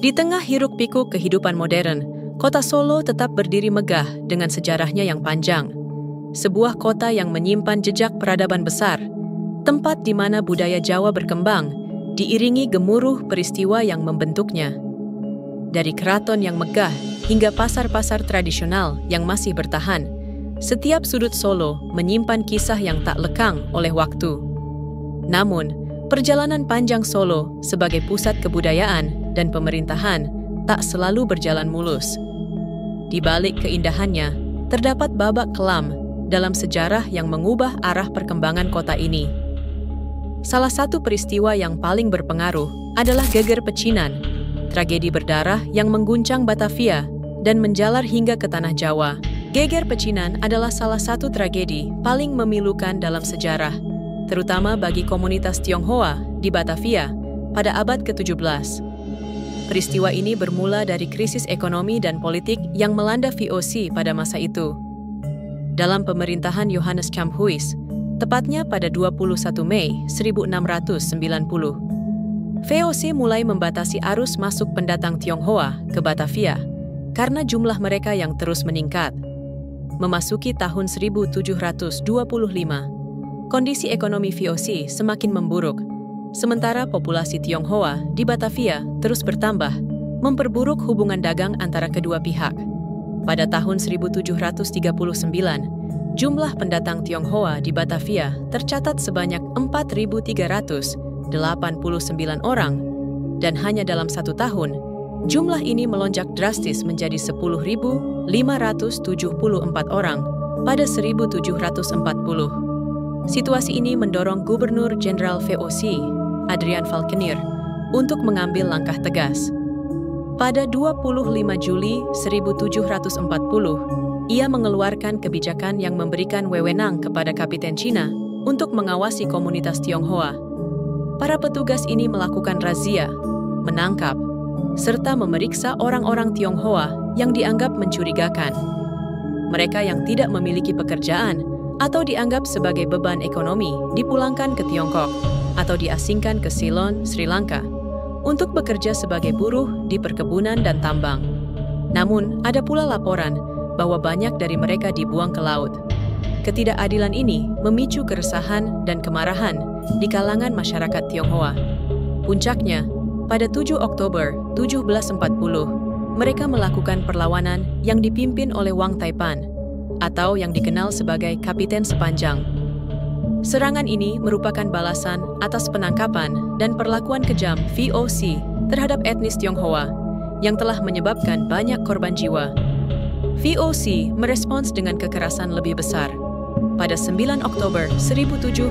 Di tengah hiruk-pikuk kehidupan modern, kota Solo tetap berdiri megah dengan sejarahnya yang panjang. Sebuah kota yang menyimpan jejak peradaban besar, tempat di mana budaya Jawa berkembang, diiringi gemuruh peristiwa yang membentuknya. Dari keraton yang megah hingga pasar-pasar tradisional yang masih bertahan, setiap sudut Solo menyimpan kisah yang tak lekang oleh waktu. Namun, perjalanan panjang Solo sebagai pusat kebudayaan dan pemerintahan tak selalu berjalan mulus. Di balik keindahannya, terdapat babak kelam dalam sejarah yang mengubah arah perkembangan kota ini. Salah satu peristiwa yang paling berpengaruh adalah Geger Pecinan, tragedi berdarah yang mengguncang Batavia dan menjalar hingga ke tanah Jawa. Geger Pecinan adalah salah satu tragedi paling memilukan dalam sejarah, terutama bagi komunitas Tionghoa di Batavia pada abad ke-17. Peristiwa ini bermula dari krisis ekonomi dan politik yang melanda VOC pada masa itu. Dalam pemerintahan Johannes Camhuis, tepatnya pada 21 Mei 1690, VOC mulai membatasi arus masuk pendatang Tionghoa ke Batavia karena jumlah mereka yang terus meningkat. Memasuki tahun 1725, kondisi ekonomi VOC semakin memburuk, sementara populasi Tionghoa di Batavia terus bertambah, memperburuk hubungan dagang antara kedua pihak. Pada tahun 1739, jumlah pendatang Tionghoa di Batavia tercatat sebanyak 4.389 orang, dan hanya dalam 1 tahun, jumlah ini melonjak drastis menjadi 10.574 orang pada 1740. Situasi ini mendorong Gubernur Jenderal VOC, Adrian Falkenir, untuk mengambil langkah tegas. Pada 25 Juli 1740, ia mengeluarkan kebijakan yang memberikan wewenang kepada Kapiten Cina untuk mengawasi komunitas Tionghoa. Para petugas ini melakukan razia, menangkap, serta memeriksa orang-orang Tionghoa yang dianggap mencurigakan. Mereka yang tidak memiliki pekerjaan atau dianggap sebagai beban ekonomi dipulangkan ke Tiongkok atau diasingkan ke Ceylon, Sri Lanka, untuk bekerja sebagai buruh di perkebunan dan tambang. Namun, ada pula laporan bahwa banyak dari mereka dibuang ke laut. Ketidakadilan ini memicu keresahan dan kemarahan di kalangan masyarakat Tionghoa. Puncaknya, pada 7 Oktober 1740, mereka melakukan perlawanan yang dipimpin oleh Wang Taipan, atau yang dikenal sebagai Kapiten Sepanjang. Serangan ini merupakan balasan atas penangkapan dan perlakuan kejam VOC terhadap etnis Tionghoa yang telah menyebabkan banyak korban jiwa. VOC merespons dengan kekerasan lebih besar. Pada 9 Oktober 1740,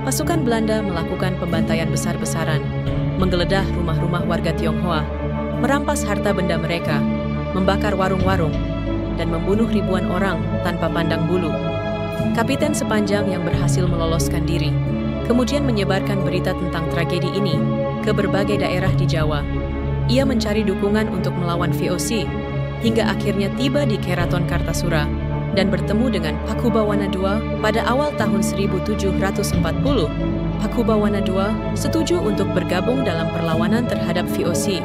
pasukan Belanda melakukan pembantaian besar-besaran, menggeledah rumah-rumah warga Tionghoa, merampas harta benda mereka, membakar warung-warung, dan membunuh ribuan orang tanpa pandang bulu. Kapiten Sepanjang yang berhasil meloloskan diri, kemudian menyebarkan berita tentang tragedi ini ke berbagai daerah di Jawa. Ia mencari dukungan untuk melawan VOC, hingga akhirnya tiba di Keraton Kartasura dan bertemu dengan Pakubawana II pada awal tahun 1740. Pakubawana II setuju untuk bergabung dalam perlawanan terhadap VOC.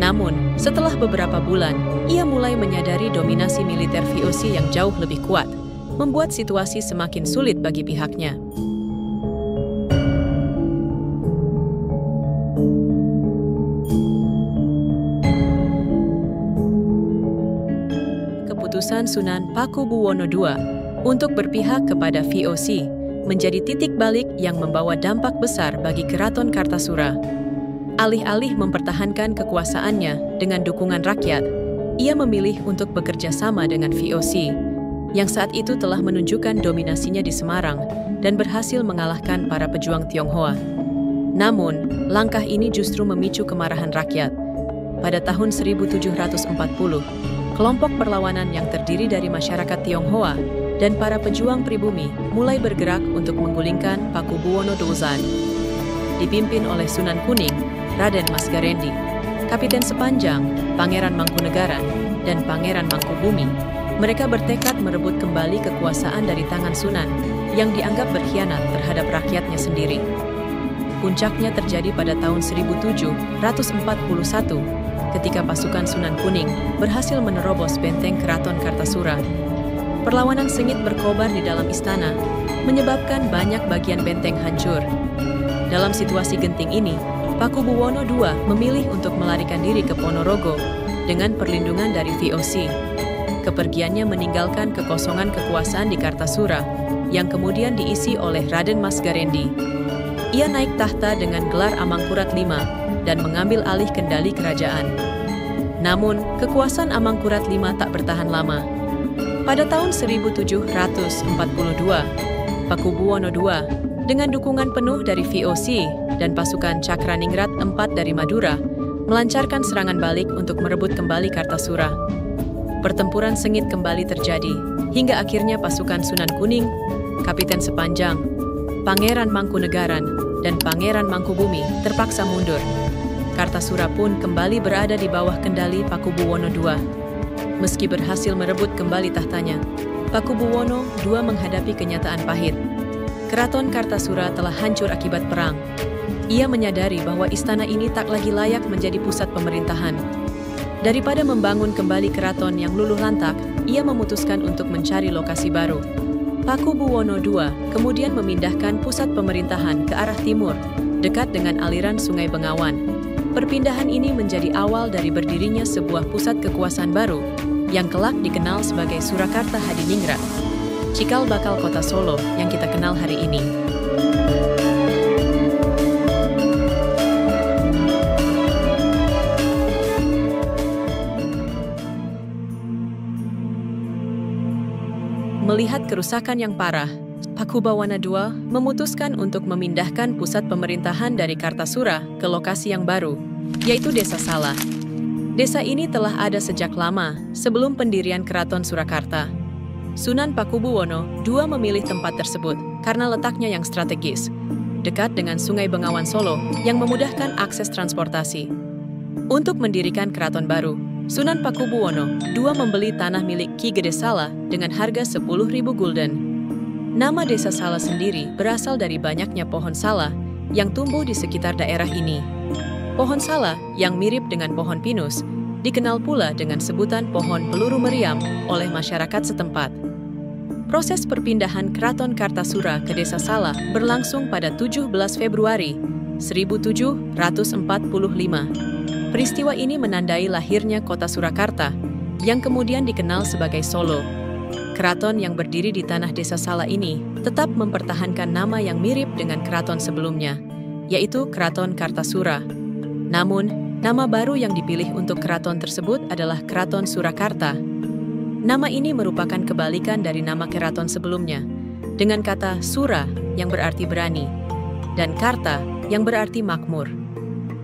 Namun, setelah beberapa bulan, ia mulai menyadari dominasi militer VOC yang jauh lebih kuat, membuat situasi semakin sulit bagi pihaknya. Keputusan Sunan Pakubuwono II untuk berpihak kepada VOC menjadi titik balik yang membawa dampak besar bagi Keraton Kartasura. Alih-alih mempertahankan kekuasaannya dengan dukungan rakyat, ia memilih untuk bekerja sama dengan VOC, yang saat itu telah menunjukkan dominasinya di Semarang dan berhasil mengalahkan para pejuang Tionghoa. Namun, langkah ini justru memicu kemarahan rakyat. Pada tahun 1740, kelompok perlawanan yang terdiri dari masyarakat Tionghoa dan para pejuang pribumi mulai bergerak untuk menggulingkan Pakubuwono II. Dipimpin oleh Sunan Kuning, Raden Mas Garendi, Kapiten Sepanjang, Pangeran Mangkunegaran, dan Pangeran Mangkubumi, mereka bertekad merebut kembali kekuasaan dari tangan Sunan yang dianggap berkhianat terhadap rakyatnya sendiri. Puncaknya terjadi pada tahun 1741 ketika pasukan Sunan Kuning berhasil menerobos benteng Keraton Kartasura. Perlawanan sengit berkobar di dalam istana, menyebabkan banyak bagian benteng hancur. Dalam situasi genting ini, Pakubuwono II memilih untuk melarikan diri ke Ponorogo dengan perlindungan dari VOC. Kepergiannya meninggalkan kekosongan kekuasaan di Kartasura yang kemudian diisi oleh Raden Mas Garendi. Ia naik tahta dengan gelar Amangkurat V dan mengambil alih kendali kerajaan. Namun, kekuasaan Amangkurat V tak bertahan lama. Pada tahun 1742, Pakubuwono II dengan dukungan penuh dari VOC dan pasukan Cakraningrat IV dari Madura melancarkan serangan balik untuk merebut kembali Kartasura. Pertempuran sengit kembali terjadi, hingga akhirnya pasukan Sunan Kuning, Kapiten Sepanjang, Pangeran Mangkunegaran, dan Pangeran Mangkubumi terpaksa mundur. Kartasura pun kembali berada di bawah kendali Pakubuwono II. Meski berhasil merebut kembali tahtanya, Pakubuwono II menghadapi kenyataan pahit. Keraton Kartasura telah hancur akibat perang. Ia menyadari bahwa istana ini tak lagi layak menjadi pusat pemerintahan. Daripada membangun kembali keraton yang luluh lantak, ia memutuskan untuk mencari lokasi baru. Pakubuwono II kemudian memindahkan pusat pemerintahan ke arah timur, dekat dengan aliran Sungai Bengawan. Perpindahan ini menjadi awal dari berdirinya sebuah pusat kekuasaan baru, yang kelak dikenal sebagai Surakarta Hadiningrat, cikal bakal kota Solo yang kita kenal hari ini. Melihat kerusakan yang parah, Pakubuwono II memutuskan untuk memindahkan pusat pemerintahan dari Kartasura ke lokasi yang baru, yaitu Desa Sala. Desa ini telah ada sejak lama, sebelum pendirian Keraton Surakarta. Sunan Pakubuwono II memilih tempat tersebut karena letaknya yang strategis, dekat dengan Sungai Bengawan Solo yang memudahkan akses transportasi. Untuk mendirikan keraton baru, Sunan Pakubuwono II membeli tanah milik Ki Gede Sala dengan harga 10.000 gulden. Nama Desa Sala sendiri berasal dari banyaknya pohon sala yang tumbuh di sekitar daerah ini. Pohon sala yang mirip dengan pohon pinus dikenal pula dengan sebutan pohon peluru meriam oleh masyarakat setempat. Proses perpindahan Keraton Kartasura ke Desa Sala berlangsung pada 17 Februari 1745. Peristiwa ini menandai lahirnya kota Surakarta, yang kemudian dikenal sebagai Solo. Keraton yang berdiri di tanah Desa Sala ini tetap mempertahankan nama yang mirip dengan keraton sebelumnya, yaitu Keraton Kartasura. Namun, nama baru yang dipilih untuk keraton tersebut adalah Keraton Surakarta. Nama ini merupakan kebalikan dari nama keraton sebelumnya, dengan kata Sura yang berarti berani, dan Karta yang berarti makmur.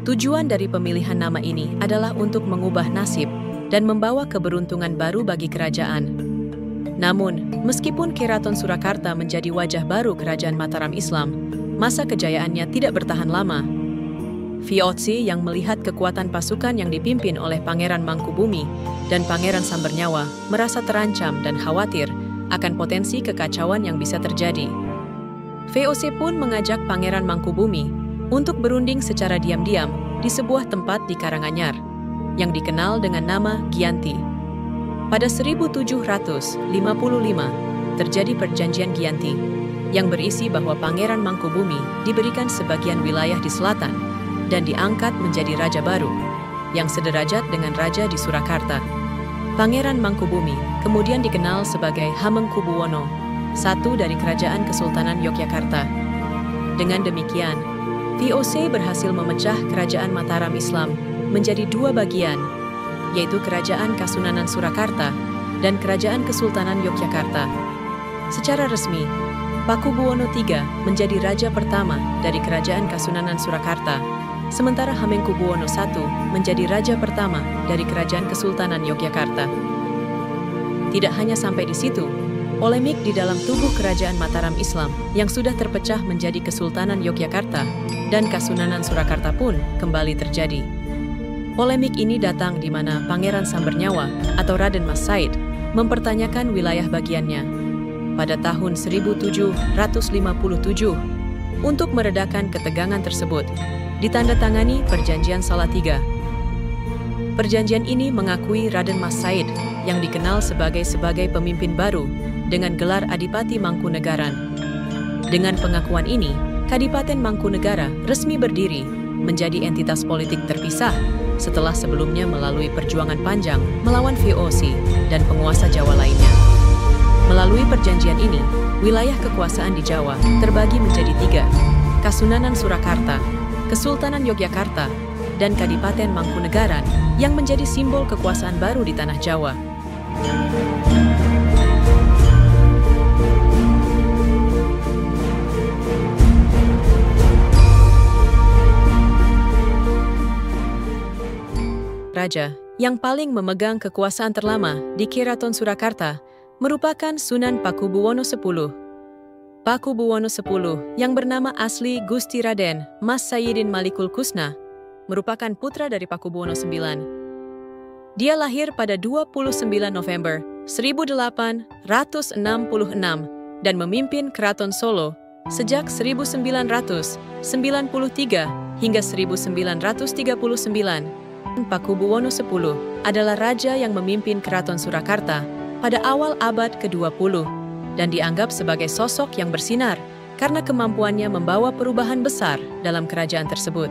Tujuan dari pemilihan nama ini adalah untuk mengubah nasib dan membawa keberuntungan baru bagi kerajaan. Namun, meskipun Keraton Surakarta menjadi wajah baru kerajaan Mataram Islam, masa kejayaannya tidak bertahan lama. VOC yang melihat kekuatan pasukan yang dipimpin oleh Pangeran Mangkubumi dan Pangeran Sambernyawa merasa terancam dan khawatir akan potensi kekacauan yang bisa terjadi. VOC pun mengajak Pangeran Mangkubumi untuk berunding secara diam-diam di sebuah tempat di Karanganyar, yang dikenal dengan nama Giyanti. Pada 1755, terjadi perjanjian Giyanti, yang berisi bahwa Pangeran Mangkubumi diberikan sebagian wilayah di selatan, dan diangkat menjadi raja baru, yang sederajat dengan raja di Surakarta. Pangeran Mangkubumi kemudian dikenal sebagai Hamengkubuwono, satu dari kerajaan Kesultanan Yogyakarta. Dengan demikian, VOC berhasil memecah kerajaan Mataram Islam menjadi dua bagian, yaitu Kerajaan Kasunanan Surakarta dan Kerajaan Kesultanan Yogyakarta. Secara resmi, Pakubuwono III menjadi raja pertama dari Kerajaan Kasunanan Surakarta, sementara Hamengkubuwono I menjadi raja pertama dari Kerajaan Kesultanan Yogyakarta. Tidak hanya sampai di situ, polemik di dalam tubuh Kerajaan Mataram Islam yang sudah terpecah menjadi Kesultanan Yogyakarta dan Kasunanan Surakarta pun kembali terjadi. Polemik ini datang di mana Pangeran Sambernyawa atau Raden Mas Said mempertanyakan wilayah bagiannya. Pada tahun 1757, untuk meredakan ketegangan tersebut, ditandatangani Perjanjian Salatiga. Perjanjian ini mengakui Raden Mas Said yang dikenal sebagai pemimpin baru dengan gelar Adipati Mangkunegaran. Dengan pengakuan ini, Kadipaten Mangkunegara resmi berdiri menjadi entitas politik terpisah setelah sebelumnya melalui perjuangan panjang melawan VOC dan penguasa Jawa lainnya. Melalui perjanjian ini, wilayah kekuasaan di Jawa terbagi menjadi 3, Kasunanan Surakarta, Kesultanan Yogyakarta, dan Kadipaten Mangkunegaran yang menjadi simbol kekuasaan baru di tanah Jawa. Raja yang paling memegang kekuasaan terlama di Keraton Surakarta merupakan Sunan Pakubuwono X. Pakubuwono X yang bernama asli Gusti Raden Mas Sayyidin Malikul Kusna merupakan putra dari Pakubuwono IX. Dia lahir pada 29 November 1866 dan memimpin Keraton Solo sejak 1993 hingga 1939. Pakubuwono X adalah raja yang memimpin Keraton Surakarta pada awal abad ke-20 dan dianggap sebagai sosok yang bersinar karena kemampuannya membawa perubahan besar dalam kerajaan tersebut.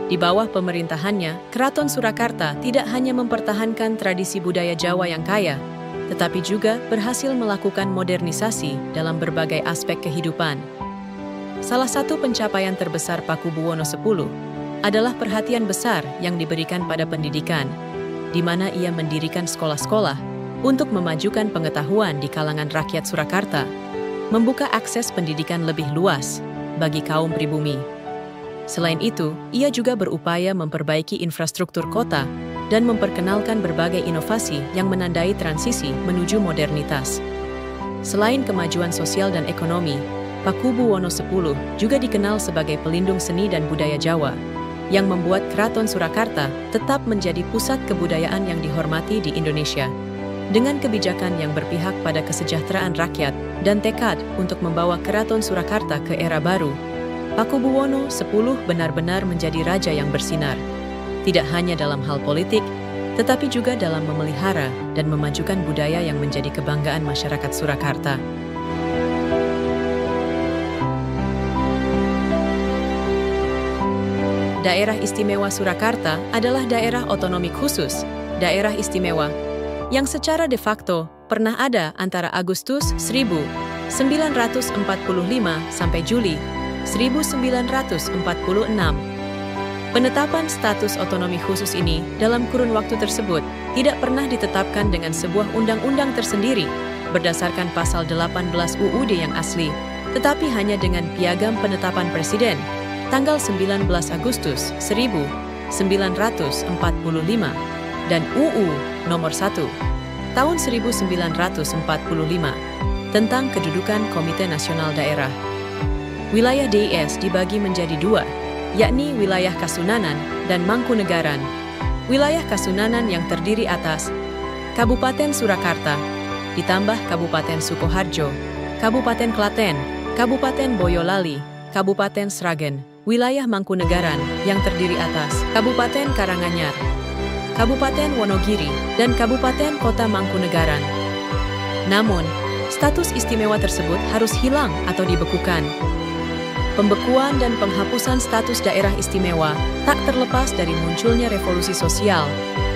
Di bawah pemerintahannya, Keraton Surakarta tidak hanya mempertahankan tradisi budaya Jawa yang kaya, tetapi juga berhasil melakukan modernisasi dalam berbagai aspek kehidupan. Salah satu pencapaian terbesar Pakubuwono X adalah perhatian besar yang diberikan pada pendidikan, di mana ia mendirikan sekolah-sekolah untuk memajukan pengetahuan di kalangan rakyat Surakarta, membuka akses pendidikan lebih luas bagi kaum pribumi. Selain itu, ia juga berupaya memperbaiki infrastruktur kota dan memperkenalkan berbagai inovasi yang menandai transisi menuju modernitas. Selain kemajuan sosial dan ekonomi, Pakubuwono X juga dikenal sebagai pelindung seni dan budaya Jawa, yang membuat Keraton Surakarta tetap menjadi pusat kebudayaan yang dihormati di Indonesia. Dengan kebijakan yang berpihak pada kesejahteraan rakyat dan tekad untuk membawa Keraton Surakarta ke era baru, Pakubuwono X benar-benar menjadi raja yang bersinar, tidak hanya dalam hal politik, tetapi juga dalam memelihara dan memajukan budaya yang menjadi kebanggaan masyarakat Surakarta. Daerah Istimewa Surakarta adalah daerah otonomi khusus, daerah istimewa, yang secara de facto pernah ada antara Agustus 1945 sampai Juli 1946. Penetapan status otonomi khusus ini dalam kurun waktu tersebut tidak pernah ditetapkan dengan sebuah undang-undang tersendiri berdasarkan pasal 18 UUD yang asli, tetapi hanya dengan piagam penetapan Presiden tanggal 19 Agustus 1945 dan UU Nomor 1 Tahun 1945 tentang kedudukan Komite Nasional Daerah. Wilayah DIS dibagi menjadi 2, yakni wilayah Kasunanan dan Mangkunegaran. Wilayah Kasunanan yang terdiri atas Kabupaten Surakarta, ditambah Kabupaten Sukoharjo, Kabupaten Klaten, Kabupaten Boyolali, Kabupaten Sragen. Wilayah Mangkunegaran yang terdiri atas Kabupaten Karanganyar, Kabupaten Wonogiri, dan Kabupaten Kota Mangkunegaran. Namun, status istimewa tersebut harus hilang atau dibekukan. Pembekuan dan penghapusan status daerah istimewa tak terlepas dari munculnya revolusi sosial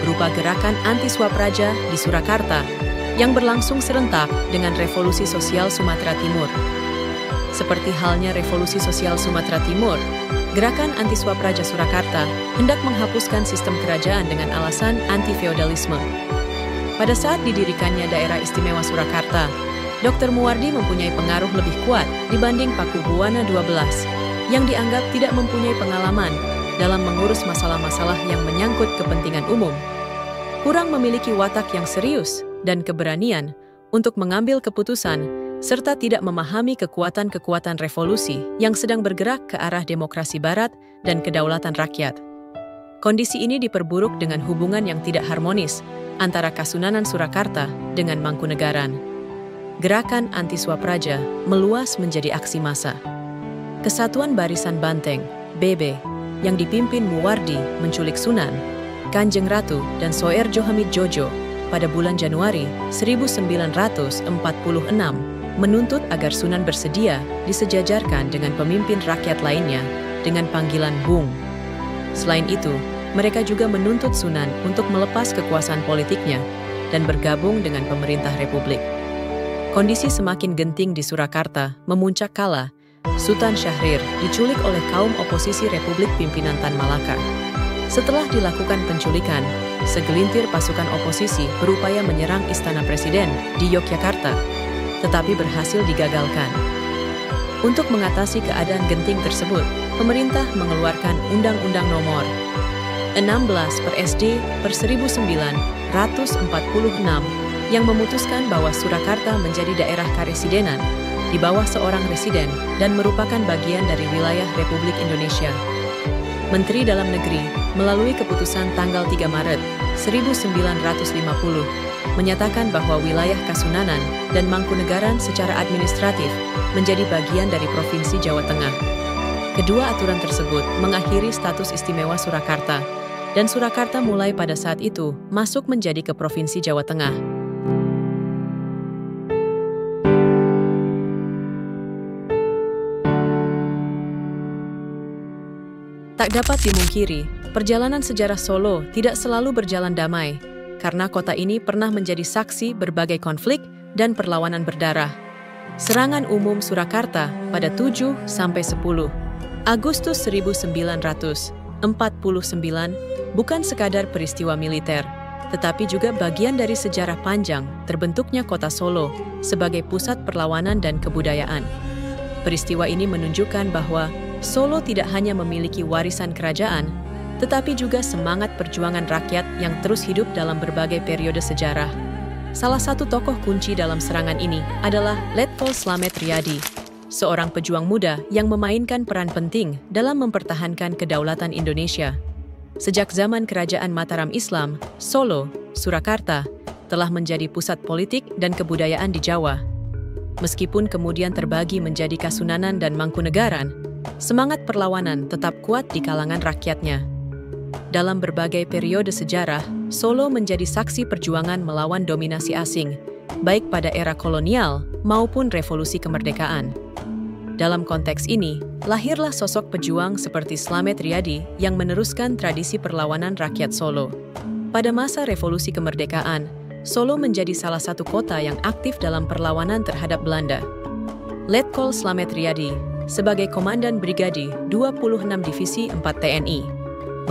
berupa gerakan anti-Swapraja di Surakarta yang berlangsung serentak dengan revolusi sosial Sumatera Timur. Seperti halnya revolusi sosial Sumatera Timur, gerakan anti-Swapraja Surakarta hendak menghapuskan sistem kerajaan dengan alasan anti-feodalisme. Pada saat didirikannya daerah istimewa Surakarta, Dr. Muwardi mempunyai pengaruh lebih kuat dibanding Pakubuwana XII, yang dianggap tidak mempunyai pengalaman dalam mengurus masalah-masalah yang menyangkut kepentingan umum. Kurang memiliki watak yang serius dan keberanian untuk mengambil keputusan, serta tidak memahami kekuatan-kekuatan revolusi yang sedang bergerak ke arah demokrasi barat dan kedaulatan rakyat. Kondisi ini diperburuk dengan hubungan yang tidak harmonis antara Kasunanan Surakarta dengan Mangkunegaran. Gerakan anti-Swapraja meluas menjadi aksi massa. Kesatuan Barisan Banteng, BB, yang dipimpin Muwardi menculik Sunan, Kanjeng Ratu dan Soeharjo Hamid Jojo pada bulan Januari 1946 menuntut agar Sunan bersedia disejajarkan dengan pemimpin rakyat lainnya dengan panggilan Bung. Selain itu, mereka juga menuntut Sunan untuk melepas kekuasaan politiknya dan bergabung dengan pemerintah Republik. Kondisi semakin genting di Surakarta memuncak kala Sultan Syahrir diculik oleh kaum oposisi Republik Pimpinan Tan Malaka. Setelah dilakukan penculikan, segelintir pasukan oposisi berupaya menyerang Istana Presiden di Yogyakarta, tetapi berhasil digagalkan. Untuk mengatasi keadaan genting tersebut, pemerintah mengeluarkan Undang-Undang Nomor 16/SD/1946 yang memutuskan bahwa Surakarta menjadi daerah karesidenan di bawah seorang residen dan merupakan bagian dari wilayah Republik Indonesia. Menteri Dalam Negeri melalui keputusan tanggal 3 Maret 1950 menyatakan bahwa wilayah Kasunanan dan Mangkunegaran secara administratif menjadi bagian dari Provinsi Jawa Tengah. Kedua aturan tersebut mengakhiri status istimewa Surakarta, dan Surakarta mulai pada saat itu masuk menjadi ke Provinsi Jawa Tengah. Tak dapat dimungkiri, perjalanan sejarah Solo tidak selalu berjalan damai, karena kota ini pernah menjadi saksi berbagai konflik dan perlawanan berdarah. Serangan umum Surakarta pada 7–10 Agustus 1949 bukan sekadar peristiwa militer, tetapi juga bagian dari sejarah panjang terbentuknya kota Solo sebagai pusat perlawanan dan kebudayaan. Peristiwa ini menunjukkan bahwa Solo tidak hanya memiliki warisan kerajaan, tetapi juga semangat perjuangan rakyat yang terus hidup dalam berbagai periode sejarah. Salah satu tokoh kunci dalam serangan ini adalah Letkol Slamet Riyadi, seorang pejuang muda yang memainkan peran penting dalam mempertahankan kedaulatan Indonesia. Sejak zaman Kerajaan Mataram Islam, Solo, Surakarta, telah menjadi pusat politik dan kebudayaan di Jawa. Meskipun kemudian terbagi menjadi Kasunanan dan Mangkunegaran, semangat perlawanan tetap kuat di kalangan rakyatnya. Dalam berbagai periode sejarah, Solo menjadi saksi perjuangan melawan dominasi asing, baik pada era kolonial maupun revolusi kemerdekaan. Dalam konteks ini, lahirlah sosok pejuang seperti Slamet Riyadi yang meneruskan tradisi perlawanan rakyat Solo. Pada masa revolusi kemerdekaan, Solo menjadi salah satu kota yang aktif dalam perlawanan terhadap Belanda. Letkol Slamet Riyadi sebagai Komandan Brigade 26 Divisi 4 TNI,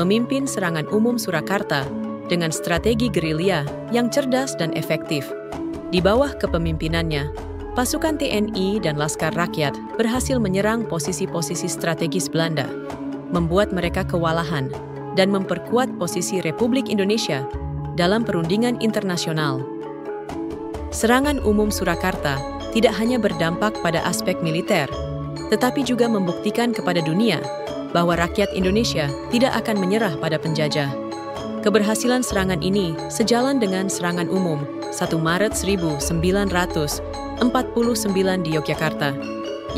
memimpin serangan umum Surakarta dengan strategi gerilya yang cerdas dan efektif. Di bawah kepemimpinannya, pasukan TNI dan Laskar Rakyat berhasil menyerang posisi-posisi strategis Belanda, membuat mereka kewalahan, dan memperkuat posisi Republik Indonesia dalam perundingan internasional. Serangan umum Surakarta tidak hanya berdampak pada aspek militer, tetapi juga membuktikan kepada dunia bahwa rakyat Indonesia tidak akan menyerah pada penjajah. Keberhasilan serangan ini sejalan dengan serangan umum 1 Maret 1949 di Yogyakarta,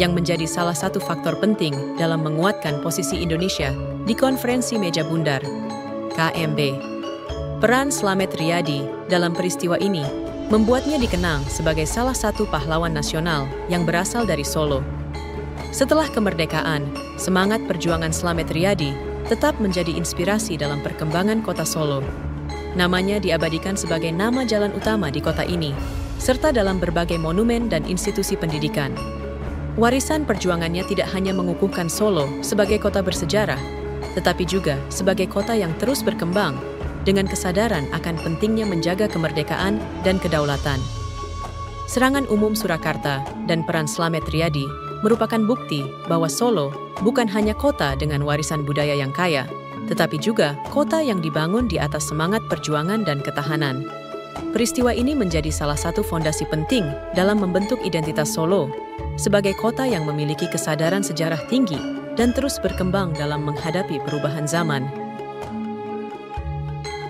yang menjadi salah satu faktor penting dalam menguatkan posisi Indonesia di Konferensi Meja Bundar, KMB. Peran Slamet Riyadi dalam peristiwa ini membuatnya dikenang sebagai salah satu pahlawan nasional yang berasal dari Solo. Setelah kemerdekaan, semangat perjuangan Slamet Riyadi tetap menjadi inspirasi dalam perkembangan kota Solo. Namanya diabadikan sebagai nama jalan utama di kota ini, serta dalam berbagai monumen dan institusi pendidikan. Warisan perjuangannya tidak hanya mengukuhkan Solo sebagai kota bersejarah, tetapi juga sebagai kota yang terus berkembang dengan kesadaran akan pentingnya menjaga kemerdekaan dan kedaulatan. Serangan umum Surakarta dan peran Slamet Riyadi merupakan bukti bahwa Solo bukan hanya kota dengan warisan budaya yang kaya, tetapi juga kota yang dibangun di atas semangat perjuangan dan ketahanan. Peristiwa ini menjadi salah satu fondasi penting dalam membentuk identitas Solo sebagai kota yang memiliki kesadaran sejarah tinggi dan terus berkembang dalam menghadapi perubahan zaman.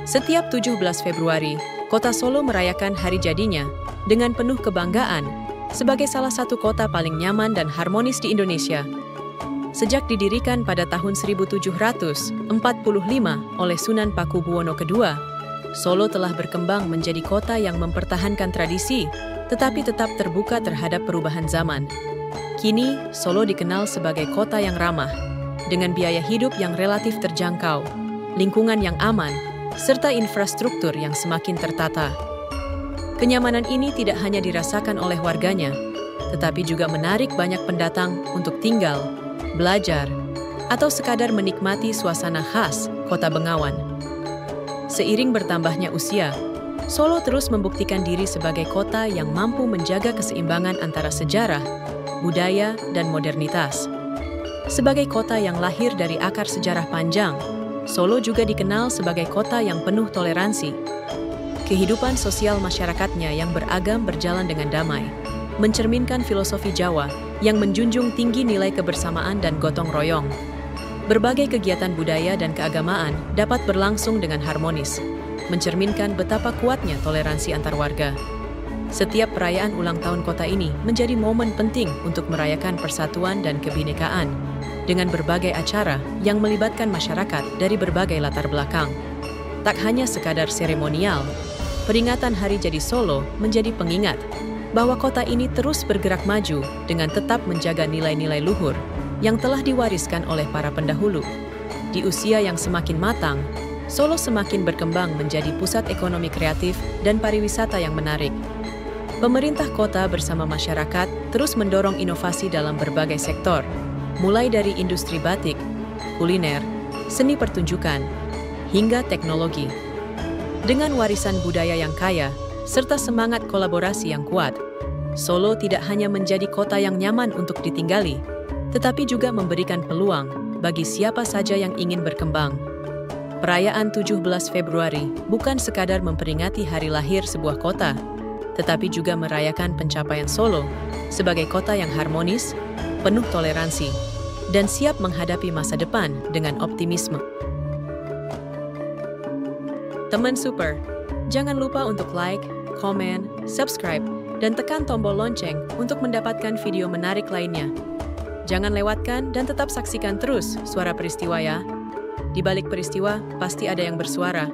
Setiap 17 Februari, kota Solo merayakan hari jadinya dengan penuh kebanggaan sebagai salah satu kota paling nyaman dan harmonis di Indonesia. Sejak didirikan pada tahun 1745 oleh Sunan Pakubuwono II, Solo telah berkembang menjadi kota yang mempertahankan tradisi, tetapi tetap terbuka terhadap perubahan zaman. Kini, Solo dikenal sebagai kota yang ramah, dengan biaya hidup yang relatif terjangkau, lingkungan yang aman, serta infrastruktur yang semakin tertata. Kenyamanan ini tidak hanya dirasakan oleh warganya, tetapi juga menarik banyak pendatang untuk tinggal, belajar, atau sekadar menikmati suasana khas Kota Bengawan. Seiring bertambahnya usia, Solo terus membuktikan diri sebagai kota yang mampu menjaga keseimbangan antara sejarah, budaya, dan modernitas. Sebagai kota yang lahir dari akar sejarah panjang, Solo juga dikenal sebagai kota yang penuh toleransi. Kehidupan sosial masyarakatnya yang beragam berjalan dengan damai, mencerminkan filosofi Jawa yang menjunjung tinggi nilai kebersamaan dan gotong royong. Berbagai kegiatan budaya dan keagamaan dapat berlangsung dengan harmonis, mencerminkan betapa kuatnya toleransi antar warga. Setiap perayaan ulang tahun kota ini menjadi momen penting untuk merayakan persatuan dan kebinekaan, dengan berbagai acara yang melibatkan masyarakat dari berbagai latar belakang. Tak hanya sekadar seremonial, peringatan Hari Jadi Solo menjadi pengingat bahwa kota ini terus bergerak maju dengan tetap menjaga nilai-nilai luhur yang telah diwariskan oleh para pendahulu. Di usia yang semakin matang, Solo semakin berkembang menjadi pusat ekonomi kreatif dan pariwisata yang menarik. Pemerintah kota bersama masyarakat terus mendorong inovasi dalam berbagai sektor, mulai dari industri batik, kuliner, seni pertunjukan, hingga teknologi. Dengan warisan budaya yang kaya, serta semangat kolaborasi yang kuat, Solo tidak hanya menjadi kota yang nyaman untuk ditinggali, tetapi juga memberikan peluang bagi siapa saja yang ingin berkembang. Perayaan 17 Februari bukan sekadar memperingati hari lahir sebuah kota, tetapi juga merayakan pencapaian Solo sebagai kota yang harmonis, penuh toleransi, dan siap menghadapi masa depan dengan optimisme. Teman super, jangan lupa untuk like, komen, subscribe, dan tekan tombol lonceng untuk mendapatkan video menarik lainnya. Jangan lewatkan dan tetap saksikan terus Suara Peristiwa ya. Di balik peristiwa, pasti ada yang bersuara.